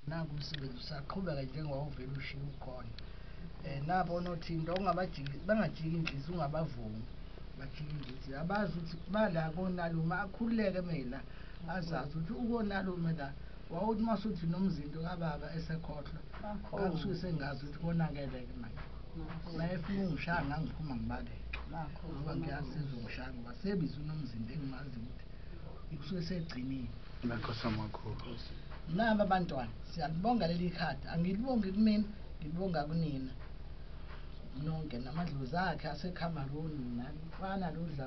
nangu umsebenzi usaqhubeka njengowawuvele ushiye ukhona. Nabo nothinta bangajiki inhliziyo ungabavumi bajike inhliziyo abazi ukuthi bala konalume akhululeke mina azazi ukuthi ukonalume la wawuthi masuthi nomzinto kababa esekhohlwa ngisuke sengazi ukuthi konakeleke manje mayefuna ungishaya ngangiphuma ngibaleke ngoba ngiyazi sizongishaya ngoba sebiza unomzinto engimazi ukuthi ikusuke segcinile. Makhosi amakhulu. Naba abantwana siyalibonga leli khadi, angilibongi kumina ngilibonga kunina nonke namadlozi akhe aseCameroon nafana lodla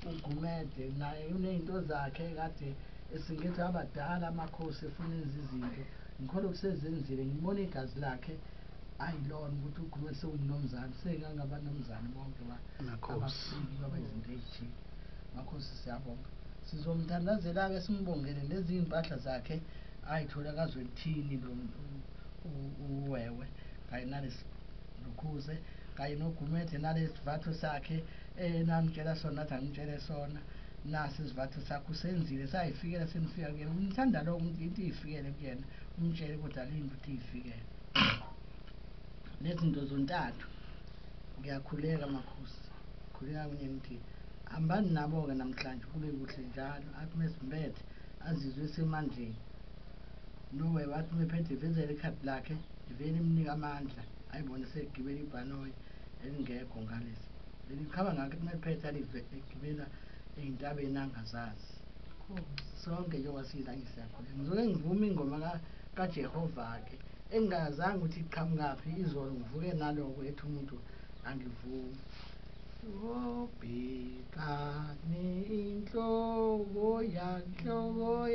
uGumede naye unezinto zakhe kade esingethe abadala amakhosi efuna izinto ngikholwa kusezenzile ngibona igazi lakhe ayilona ukuthi uGumede sewunomzana sekangabanomzana bonke abafiki babezinto ezithile. Makhosi siyabonga sizomthandazela ke simbongele lezi impahla zakhe ayithola kazwelithini lo uwewe kanye nalesi lukhuze kanye noGumede nalesivatho sakhe namtshela sona nathi angimtshele sona nasi isivatho sakhe usenzile sayifikela senifika kuyena umthanda lo umuntu into iyifikele kuyena umtshele kodwa alindi ukuthi iyifikele lezi zinto zontathu. Ngiyakhuleka makhosi khuleka kunye hambani nabo-ke namhlanje kube kuhle njalo athi mesimbethe azizwe esemandleni nowe wathi mephethe vezele ikhadi lakhe ivele imnika amandla ayibone segibela ibhanoyi elingekho ngalesi lelikhaba ngakho mephethe alizwe egibela ey'ntabeni angazazi sonke njengoba siyila ngisiyakhuleka ngizoke ngivume ingoma kaJehova-ke engingazange ukuthi iqhamukaphi izolo ngivuke naloko ethi umuntu angivumi obhekane inhloko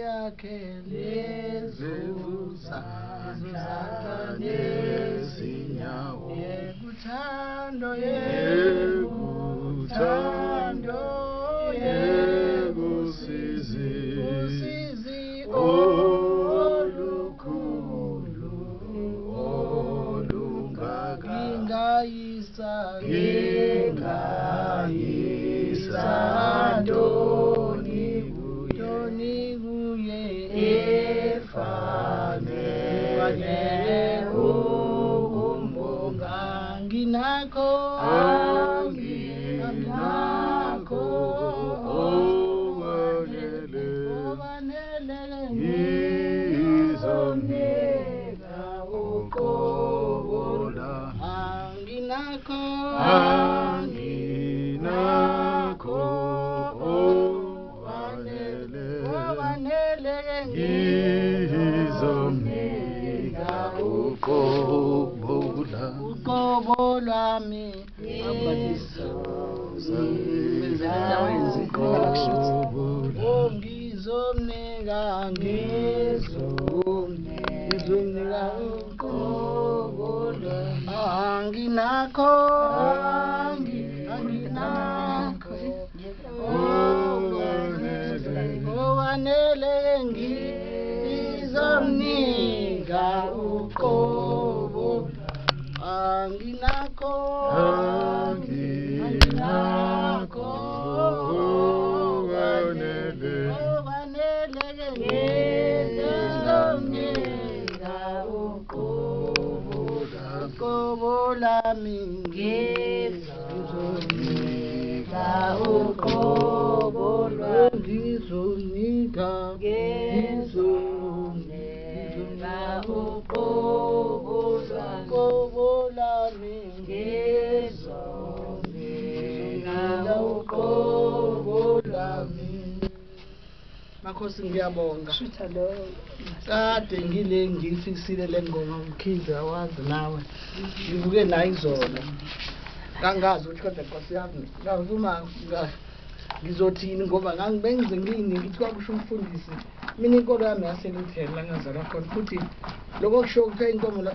yakhe lezozandla nezinyawo yekuthando usizi olukhulu olungaka ngingayisa Doni kuye efanele ukumbonga nginakho owanele ngizomnika uqobo anginakho owanele ngizomnika uqobo lwami ngizomnika uqobo lwami anginakho owanele ngizomnika uqobo anginakho owanele ngizomnika uqobo lami ngizomnika uqobo lwami ngizomnika uqobo lami ngizomnika uqobo lami. Makhosi ngiyabonga kade ngile ngiyifikisile le ngoma uKhize awazi nawe ngivuke nayo izolo kangazi ukuthi kodwa Nkosi yami ngavuma ngizothini ngoba bengize ngiyiningi kuthiwa kusho umfundisi mina inkolo yami yaseluthela ngazalwa khona futhi lokho kusho ukuthi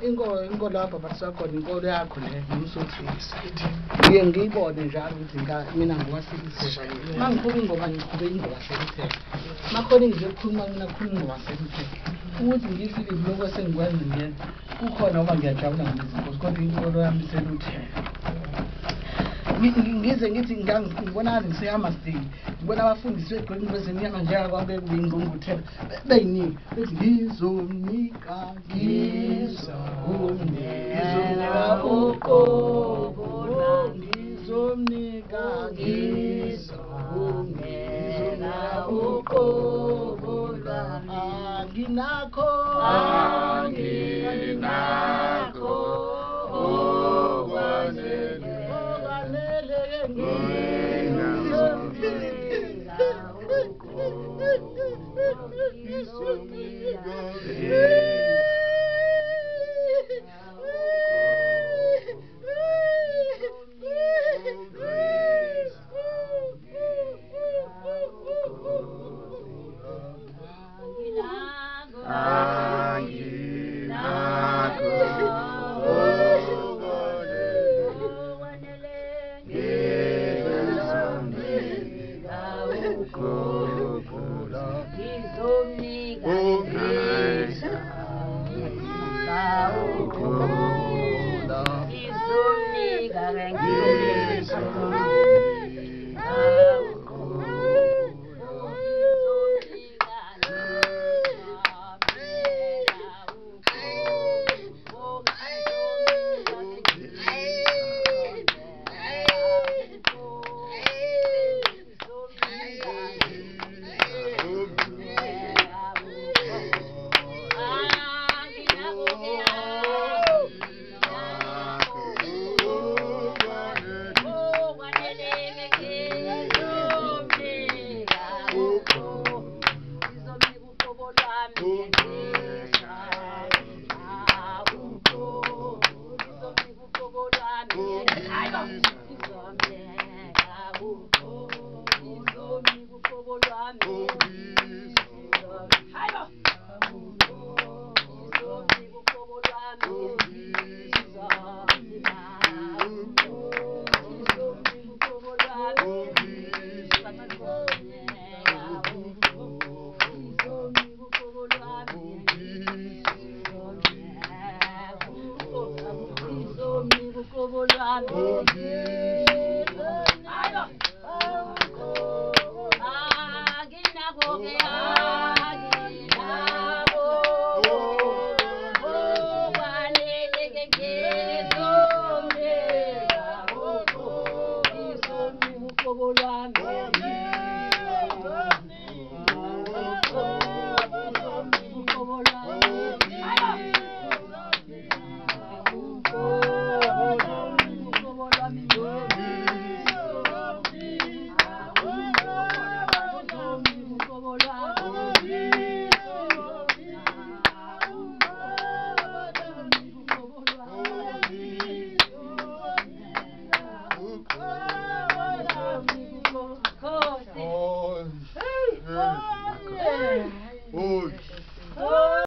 inkolo yababa sakhona inkolo yakho le ngumsofisi ngiye ngiyibone njalo ukuthi mina ngowaseluthela mangifuna ingoma ngiqhube ingoma yaseluthela makhona ngizokhuluma mina khuluma ingoma yaseluthela ukuthi ngiyifile lokho sengikwenza ngiyena kukhona uma ngiyajabula ngezinto kodwa inkolo yami iseluthela ngize ngithi ngibona ngathi ngiseyamastini ngibona abafundisi begqoke bezemnyama njengakwabo bekuyingqungquthela beyinika bethi ngizomnika uqobo ngizomnika uqobo anginakho